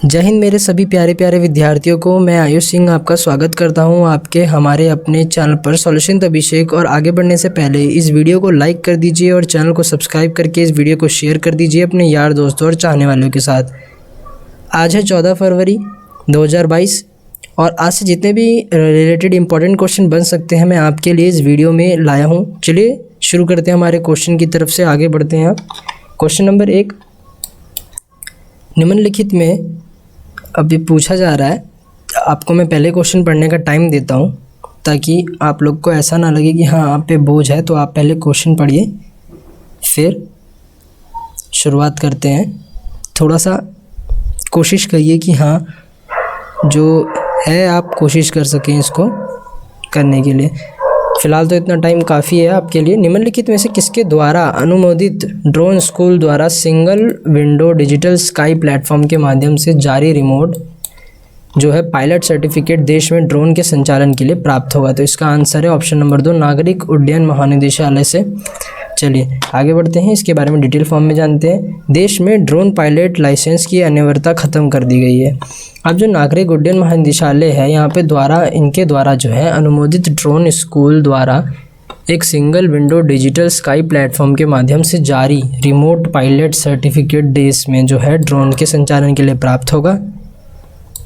जय हिंद मेरे सभी प्यारे प्यारे विद्यार्थियों को। मैं आयुष सिंह आपका स्वागत करता हूं आपके हमारे अपने चैनल पर सॉल्यूशन अभिषेक। और आगे बढ़ने से पहले इस वीडियो को लाइक कर दीजिए और चैनल को सब्सक्राइब करके इस वीडियो को शेयर कर दीजिए अपने यार दोस्तों और चाहने वालों के साथ। आज है 14 फरवरी 2022 और आज से जितने भी रिलेटेड इंपॉर्टेंट क्वेश्चन बन सकते हैं मैं आपके लिए इस वीडियो में लाया हूँ। चलिए शुरू करते हैं, हमारे क्वेश्चन की तरफ से आगे बढ़ते हैं। क्वेश्चन नंबर 1, निम्नलिखित में अभी पूछा जा रहा है। आपको मैं पहले क्वेश्चन पढ़ने का टाइम देता हूँ ताकि आप लोग को ऐसा ना लगे कि हाँ आप पे बोझ है, तो आप पहले क्वेश्चन पढ़िए फिर शुरुआत करते हैं। थोड़ा सा कोशिश करिए कि हाँ जो है आप कोशिश कर सकें इसको करने के लिए। फ़िलहाल तो इतना टाइम काफ़ी है आपके लिए। निम्नलिखित में से किसके द्वारा अनुमोदित ड्रोन स्कूल द्वारा single window digital sky platform के माध्यम से जारी रिमोट जो है पायलट सर्टिफिकेट देश में ड्रोन के संचालन के लिए प्राप्त होगा? तो इसका आंसर है ऑप्शन नंबर 2, नागरिक उड्डयन महानिदेशालय से। चलिए आगे बढ़ते हैं, इसके बारे में डिटेल फॉर्म में जानते हैं। देश में ड्रोन पायलट लाइसेंस की अनिवार्यता ख़त्म कर दी गई है। अब जो नागरिक उड्डयन महानिदेशालय है यहाँ पे इनके द्वारा जो है अनुमोदित ड्रोन स्कूल द्वारा एक single window digital sky platform के माध्यम से जारी रिमोट पायलट सर्टिफिकेट देश में जो है ड्रोन के संचालन के लिए प्राप्त होगा।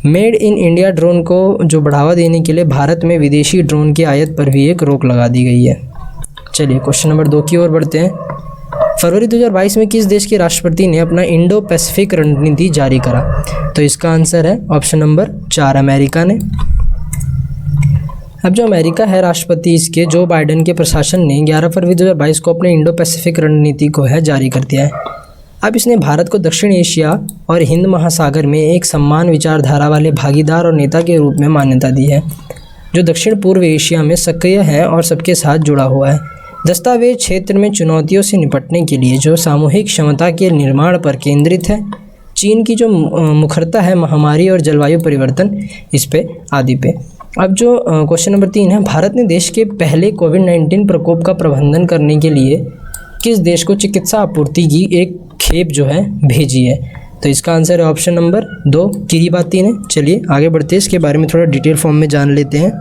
मेड इन इंडिया ड्रोन को जो बढ़ावा देने के लिए भारत में विदेशी ड्रोन के आयात पर भी एक रोक लगा दी गई है। चलिए क्वेश्चन नंबर 2 की ओर बढ़ते हैं। फरवरी 2022 में किस देश के राष्ट्रपति ने अपना इंडो पैसिफिक रणनीति जारी करा? तो इसका आंसर है ऑप्शन नंबर 4, अमेरिका ने। अब जो अमेरिका है राष्ट्रपति इसके जो बाइडेन के प्रशासन ने 11 फरवरी 2022 को अपने इंडो पैसिफिक रणनीति को है जारी कर दिया है। अब इसने भारत को दक्षिण एशिया और हिंद महासागर में एक समान विचारधारा वाले भागीदार और नेता के रूप में मान्यता दी है, जो दक्षिण पूर्व एशिया में सक्रिय है और सबके साथ जुड़ा हुआ है। दस्तावेज क्षेत्र में चुनौतियों से निपटने के लिए जो सामूहिक क्षमता के निर्माण पर केंद्रित है। चीन की जो मुखरता है महामारी और जलवायु परिवर्तन इस पे आदि पे। अब जो क्वेश्चन नंबर 3 है, भारत ने देश के पहले कोविड-19 प्रकोप का प्रबंधन करने के लिए किस देश को चिकित्सा आपूर्ति की एक खेप जो है भेजी है? तो इसका आंसर है ऑप्शन नंबर 2, किरीबाती ने। चलिए आगे बढ़ते हैं, इसके बारे में थोड़ा डिटेल फॉर्म में जान लेते हैं।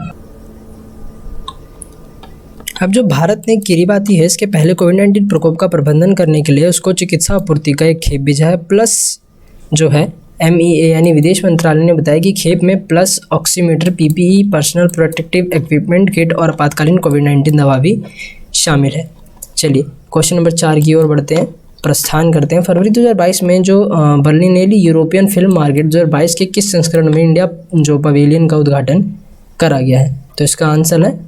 अब जो भारत ने किरीबाती है इसके पहले कोविड-19 प्रकोप का प्रबंधन करने के लिए उसको चिकित्सा आपूर्ति का एक खेप भेजा है। प्लस जो है MEA यानी विदेश मंत्रालय ने बताया कि खेप में plus oximeter, PPE, personal protective equipment kit और आपातकालीन कोविड-19 दवा भी शामिल है। चलिए क्वेश्चन नंबर 4 की ओर बढ़ते हैं, प्रस्थान करते हैं। फरवरी 2022 में जो बर्लिनेली यूरोपियन फिल्म मार्केट 2022 के किस संस्करण में इंडिया जो पवेलियन का उद्घाटन करा गया है? तो इसका आंसर है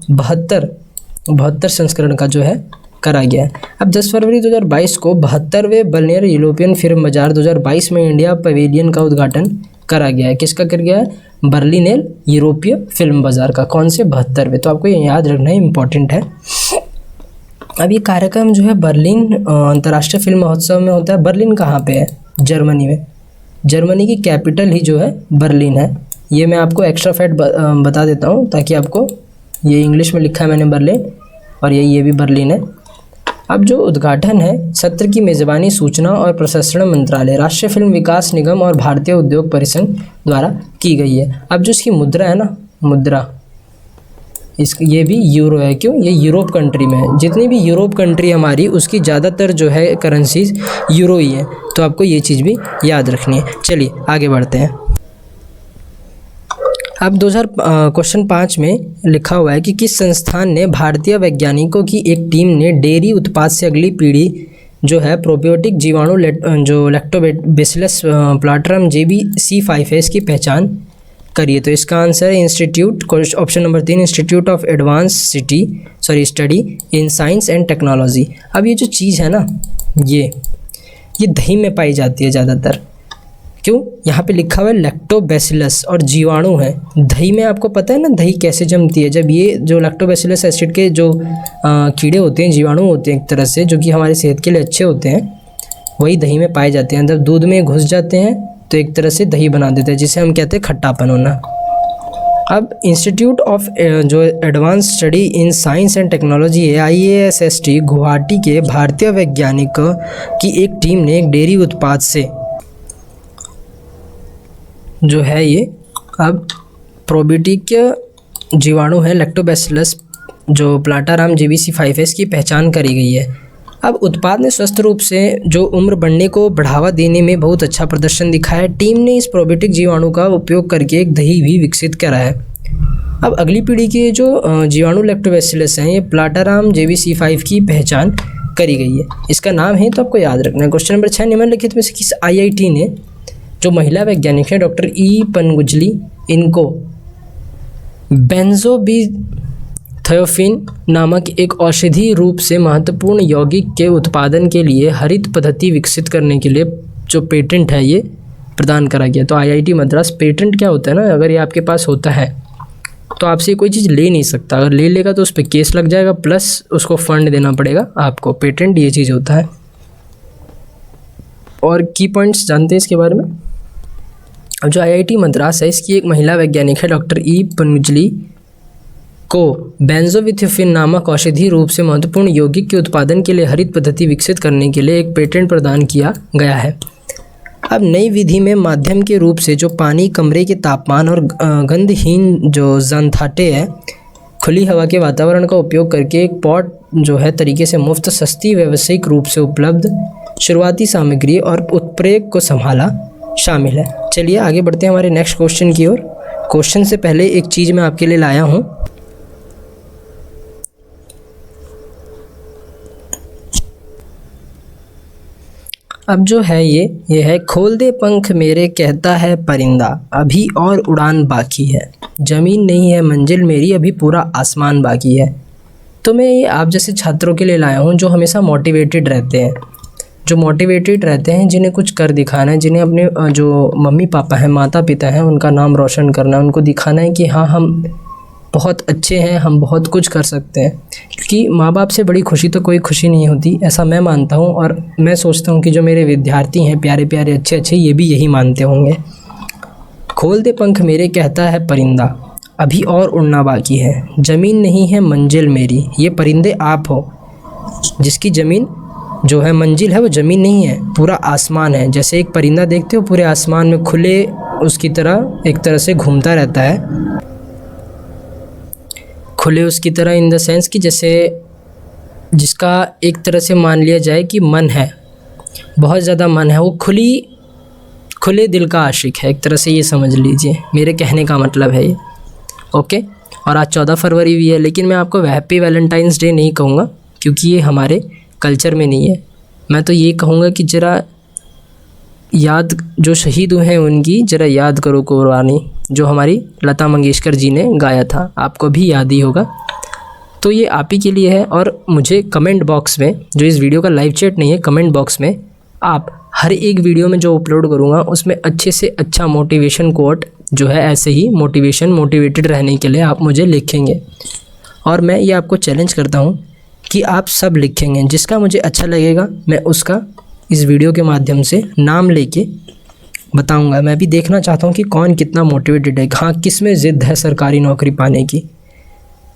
72 संस्करण का जो है करा गया है। अब 10 फरवरी 2022 को 72वें बर्लिनर यूरोपियन फिल्म बाजार 2022 में इंडिया पवेलियन का उद्घाटन करा गया है। किसका कर गया है? बर्लिनर यूरोपीय फिल्म बाजार का। कौन से? 72वें। तो आपको ये याद रखना है, इम्पॉर्टेंट है। अब ये कार्यक्रम जो है बर्लिन अंतर्राष्ट्रीय फिल्म महोत्सव में होता है। बर्लिन कहाँ पे है? जर्मनी में। जर्मनी की कैपिटल ही जो है बर्लिन है। ये मैं आपको एक्स्ट्रा फैक्ट बता देता हूँ ताकि आपको, ये इंग्लिश में लिखा है मैंने बर्लिन और ये भी बर्लिन है। अब जो उद्घाटन है सत्र की मेज़बानी सूचना और प्रसारण मंत्रालय, राष्ट्रीय फिल्म विकास निगम और भारतीय उद्योग परिसंघ द्वारा की गई है। अब जो इसकी मुद्रा है ना, मुद्रा ये भी यूरो है। क्यों? ये यूरोप कंट्री में है। जितनी भी यूरोप कंट्री हमारी उसकी ज़्यादातर जो है करेंसीज यूरो ही है, तो आपको ये चीज़ भी याद रखनी है। चलिए आगे बढ़ते हैं। अब क्वेश्चन 5 में लिखा हुआ है कि किस संस्थान ने भारतीय वैज्ञानिकों की एक टीम ने डेयरी उत्पाद से अगली पीढ़ी जो है प्रोबियोटिक जीवाणु जो लैक्टोबैसिलस प्लाटरम JB-C5S की पहचान करी है? तो इसका आंसर है institute, option number 3, institute of advance study in science and technology. अब ये जो चीज़ है ना, ये दही में पाई जाती है ज़्यादातर। क्यों? यहाँ पे लिखा हुआ है लैक्टोबैसिलस और जीवाणु है। दही में आपको पता है ना दही कैसे जमती है? जब ये जो लैक्टोबैसिलस एसिड के जो कीड़े होते हैं, जीवाणु होते हैं एक तरह से, जो कि हमारी सेहत के लिए अच्छे होते हैं, वही दही में पाए जाते हैं। जब दूध में घुस जाते हैं तो एक तरह से दही बना देते हैं, जिसे हम कहते हैं खट्टापन होना। अब इंस्टीट्यूट ऑफ जो advance study in science and technology है IASST गुवाहाटी के भारतीय वैज्ञानिकों की एक टीम ने एक डेयरी उत्पाद से जो है ये अब प्रोबियोटिक जीवाणु है लैक्टोबैसिलस जो प्लाटाराम JBC5S की पहचान करी गई है। अब उत्पाद ने स्वस्थ रूप से जो उम्र बढ़ने को बढ़ावा देने में बहुत अच्छा प्रदर्शन दिखाया। टीम ने इस प्रोबियोटिक जीवाणु का उपयोग करके एक दही भी विकसित करा है। अब अगली पीढ़ी के जो जीवाणु लैक्टोबैसिलस हैं ये प्लाटाराम JBC5 की पहचान करी गई है। इसका नाम है तो आपको याद रखना है। क्वेश्चन नंबर 6, निम्नलिखित में से किस IIT ने जो महिला वैज्ञानिक है डॉक्टर E पनगुजली इनको बेंजोबिथायोफिन नामक एक औषधि रूप से महत्वपूर्ण यौगिक के उत्पादन के लिए हरित पद्धति विकसित करने के लिए जो पेटेंट है ये प्रदान करा गया। तो IIT मद्रास पेटेंट क्या होता है ना, अगर ये आपके पास होता है तो आपसे कोई चीज़ ले नहीं सकता, अगर ले लेगा तो उस पर केस लग जाएगा प्लस उसको फंड देना पड़ेगा आपको। पेटेंट ये चीज़ होता है। और की पॉइंट्स जानते हैं इसके बारे में। अब जो IIT मद्रास है इसकी एक महिला वैज्ञानिक है डॉक्टर E पनगुजली को बेंजोबिथायोफिन नामक औषधि रूप से महत्वपूर्ण यौगिक के उत्पादन के लिए हरित पद्धति विकसित करने के लिए एक पेटेंट प्रदान किया गया है। अब नई विधि में माध्यम के रूप से जो पानी, कमरे के तापमान और गंधहीन जो ज़ांथाटे है खुली हवा के वातावरण का उपयोग करके एक पॉट जो है तरीके से मुफ्त, सस्ती, व्यावसायिक रूप से उपलब्ध शुरुआती सामग्री और उत्प्रेरक को संभाला शामिल है। चलिए आगे बढ़ते हैं हमारे नेक्स्ट क्वेश्चन की ओर। क्वेश्चन से पहले एक चीज़ मैं आपके लिए लाया हूँ। अब जो है ये है, खोल दे पंख मेरे कहता है परिंदा, अभी और उड़ान बाकी है, ज़मीन नहीं है मंजिल मेरी, अभी पूरा आसमान बाकी है। तो मैं ये आप जैसे छात्रों के लिए लाया हूँ जो हमेशा मोटिवेटेड रहते हैं, जिन्हें कुछ कर दिखाना है, जिन्हें अपने जो मम्मी पापा हैं, माता पिता हैं, उनका नाम रोशन करना है, उनको दिखाना है कि हाँ हम बहुत अच्छे हैं, हम बहुत कुछ कर सकते हैं। क्योंकि माँ बाप से बड़ी खुशी तो कोई खुशी नहीं होती, ऐसा मैं मानता हूँ। और मैं सोचता हूँ कि जो मेरे विद्यार्थी हैं प्यारे प्यारे अच्छे अच्छे, ये भी यही मानते होंगे। खोल दे पंख मेरे कहता है परिंदा, अभी और उड़ना बाकी है, ज़मीन नहीं है मंजिल मेरी। ये परिंदे आप हो जिसकी ज़मीन जो है मंजिल है वो ज़मीन नहीं है, पूरा आसमान है। जैसे एक परिंदा देखते हो पूरे आसमान में खुले उसकी तरह एक तरह से घूमता रहता है, खुले उसकी तरह इन द सेंस कि जैसे जिसका एक तरह से मान लिया जाए कि मन है, बहुत ज़्यादा मन है, वो खुले दिल का आशिक है, एक तरह से ये समझ लीजिए। मेरे कहने का मतलब है ये। ओके। और आज 14 फरवरी भी है, लेकिन मैं आपको हैप्पी वैलेंटाइंस डे नहीं कहूँगा क्योंकि ये हमारे कल्चर में नहीं है। मैं तो ये कहूँगा कि ज़रा याद, जो शहीद हुए हैं उनकी ज़रा याद करो कुर्बानी, जो हमारी लता मंगेशकर जी ने गाया था, आपको भी याद ही होगा। तो ये आप ही के लिए है। और मुझे कमेंट बॉक्स में, जो इस वीडियो का लाइव चैट नहीं है, कमेंट बॉक्स में आप हर एक वीडियो में जो अपलोड करूँगा उसमें अच्छे से अच्छा मोटिवेशन कोट जो है, ऐसे ही मोटिवेटेड रहने के लिए आप मुझे लिखेंगे। और मैं ये आपको चैलेंज करता हूँ कि आप सब लिखेंगे, जिसका मुझे अच्छा लगेगा मैं उसका इस वीडियो के माध्यम से नाम लेके बताऊंगा। मैं भी देखना चाहता हूँ कि कौन कितना मोटिवेटेड है, हाँ किस में ज़िद है सरकारी नौकरी पाने की।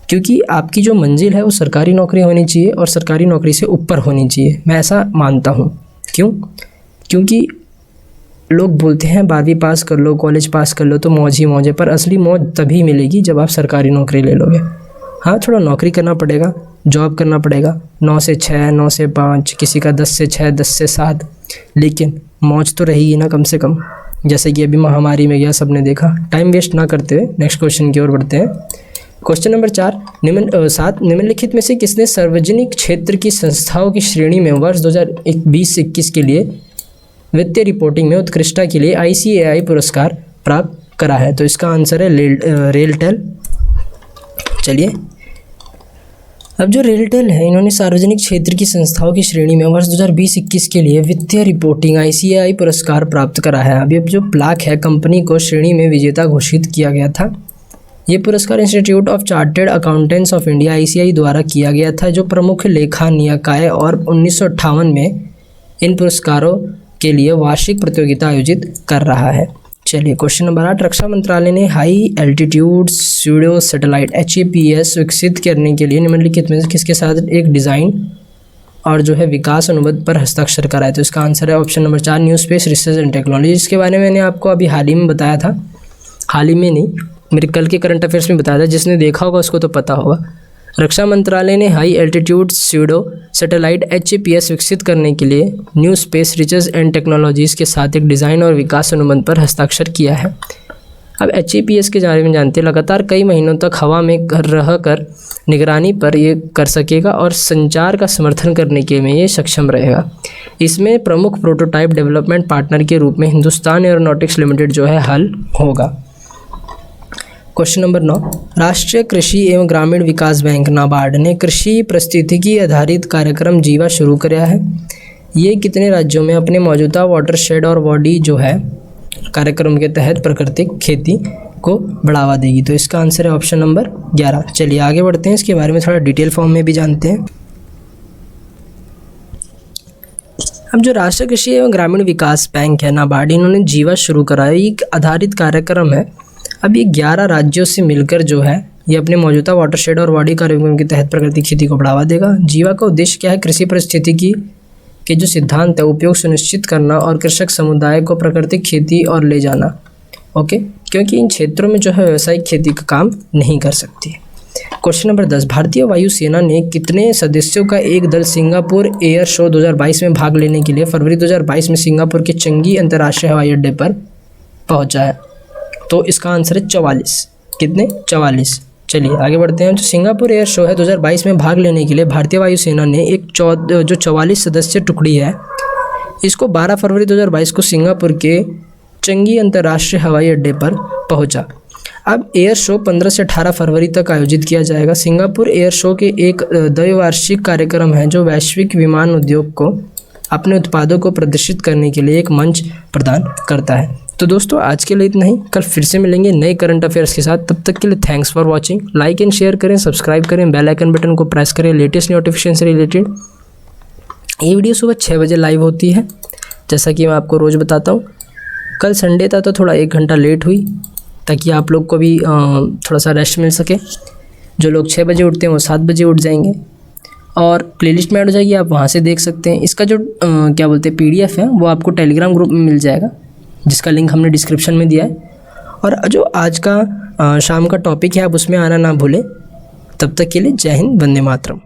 क्योंकि आपकी जो मंजिल है वो सरकारी नौकरी होनी चाहिए और सरकारी नौकरी से ऊपर होनी चाहिए, मैं ऐसा मानता हूँ। क्यों? क्योंकि लोग बोलते हैं 12वीं पास कर लो, कॉलेज पास कर लो तो मौज ही मौज है, पर असली मौज तभी मिलेगी जब आप सरकारी नौकरी ले लोगे। हाँ थोड़ा नौकरी करना पड़ेगा, जॉब करना पड़ेगा, 9 से 6, 9 से 5, किसी का 10 से 6, 10 से 7, लेकिन मौज तो रहेगी ना कम से कम। जैसे कि अभी महामारी में गया, सबने देखा। टाइम वेस्ट ना करते हुए नेक्स्ट क्वेश्चन की ओर बढ़ते हैं। क्वेश्चन नंबर 7, निम्नलिखित में से किसने सार्वजनिक क्षेत्र की संस्थाओं की श्रेणी में वर्ष 2020-21 के लिए वित्तीय रिपोर्टिंग में उत्कृष्टता के लिए ICAI पुरस्कार प्राप्त करा है? तो इसका आंसर है रेलटेल। चलिए, अब जो रेलटेल है इन्होंने सार्वजनिक क्षेत्र की संस्थाओं की श्रेणी में वर्ष 2020-21 के लिए वित्तीय रिपोर्टिंग ICAI पुरस्कार प्राप्त करा है। अभी जो प्लाक है कंपनी को श्रेणी में विजेता घोषित किया गया था। ये पुरस्कार institute of chartered accountants of India ICAI द्वारा किया गया था, जो प्रमुख लेखा निकाय और 1958 में इन पुरस्कारों के लिए वार्षिक प्रतियोगिता आयोजित कर रहा है। चलिए क्वेश्चन नंबर 8, रक्षा मंत्रालय ने high altitude pseudo satellite HAPS विकसित करने के लिए निम्नलिखित में से किसके साथ एक डिज़ाइन और जो है विकास अनुबंध पर हस्ताक्षर कराए। तो इसका आंसर है option number 4 new space research and technology. इसके बारे में मैंने आपको अभी हाल ही में बताया था, हाल ही में नहीं, मेरे कल के करंट अफेयर्स में बताया था, जिसने देखा होगा उसको तो पता होगा। रक्षा मंत्रालय ने high altitude pseudo satellite HAPS विकसित करने के लिए new space research and technologies के साथ एक डिज़ाइन और विकास अनुबंध पर हस्ताक्षर किया है। अब HAPS के बारे में जानते हैं। लगातार कई महीनों तक हवा में रह कर निगरानी पर ये कर सकेगा और संचार का समर्थन करने के में ये सक्षम रहेगा। इसमें प्रमुख प्रोटोटाइप डेवलपमेंट पार्टनर के रूप में हिंदुस्तान एरोनॉटिक्स लिमिटेड जो है हल होगा। क्वेश्चन नंबर 9, राष्ट्रीय कृषि एवं ग्रामीण विकास बैंक नाबार्ड ने कृषि पारिस्थितिकी आधारित कार्यक्रम जीवा शुरू किया है। ये कितने राज्यों में अपने मौजूदा वाटरशेड और बॉडी जो है कार्यक्रम के तहत प्राकृतिक खेती को बढ़ावा देगी? तो इसका आंसर है ऑप्शन नंबर 11। चलिए आगे बढ़ते हैं, इसके बारे में थोड़ा डिटेल फॉर्म में भी जानते हैं। अब जो राष्ट्रीय कृषि एवं ग्रामीण विकास बैंक है नाबार्ड, इन्होंने जीवा शुरू करा, एक आधारित कार्यक्रम है। अब ये 11 राज्यों से मिलकर जो है ये अपने मौजूदा वाटरशेड और बॉडी कार्यक्रम के तहत प्राकृतिक खेती को बढ़ावा देगा। जीवा का उद्देश्य क्या है? कृषि पारिस्थितिकी के जो सिद्धांत है उपयोग सुनिश्चित करना और कृषक समुदाय को प्राकृतिक खेती और ले जाना। ओके, क्योंकि इन क्षेत्रों में जो है व्यावसायिक खेती का काम नहीं कर सकती। क्वेश्चन नंबर 10, भारतीय वायुसेना ने कितने सदस्यों का एक दल सिंगापुर एयर शो 2022 में भाग लेने के लिए फरवरी 2022 में सिंगापुर के चंगी अंतर्राष्ट्रीय हवाई अड्डे पर पहुंचा है? तो इसका आंसर है 44। कितने? 44। चलिए आगे बढ़ते हैं। जो सिंगापुर एयर शो है 2022 में भाग लेने के लिए भारतीय वायुसेना ने एक जो 44 सदस्य टुकड़ी है, इसको 12 फरवरी 2022 को सिंगापुर के चंगी अंतर्राष्ट्रीय हवाई अड्डे पर पहुंचा। अब एयर शो 15 से 18 फरवरी तक आयोजित किया जाएगा। सिंगापुर एयर शो के एक द्वैवार्षिक कार्यक्रम है जो वैश्विक विमान उद्योग को अपने उत्पादों को प्रदर्शित करने के लिए एक मंच प्रदान करता है। तो दोस्तों आज के लिए इतना ही, कल फिर से मिलेंगे नए करंट अफेयर्स के साथ। तब तक के लिए thanks for watching. Like and share करें, सब्सक्राइब करें, बेल आइकन बटन को प्रेस करें लेटेस्ट नोटिफिकेशन से रिलेटेड। ये वीडियो सुबह 6 बजे लाइव होती है, जैसा कि मैं आपको रोज़ बताता हूँ। कल संडे था तो थोड़ा 1 घंटा लेट हुई, ताकि आप लोग को भी थोड़ा सा रेस्ट मिल सके। जो लोग 6 बजे उठते हैं वो 7 बजे उठ जाएंगे और प्लेलिस्ट में ऐड हो जाएगी, आप वहाँ से देख सकते हैं। इसका जो क्या बोलते हैं PDF है वो आपको टेलीग्राम ग्रुप में मिल जाएगा, जिसका लिंक हमने डिस्क्रिप्शन में दिया है। और जो आज का शाम का टॉपिक है आप उसमें आना ना भूलें। तब तक के लिए जय हिंद, वंदे मातरम।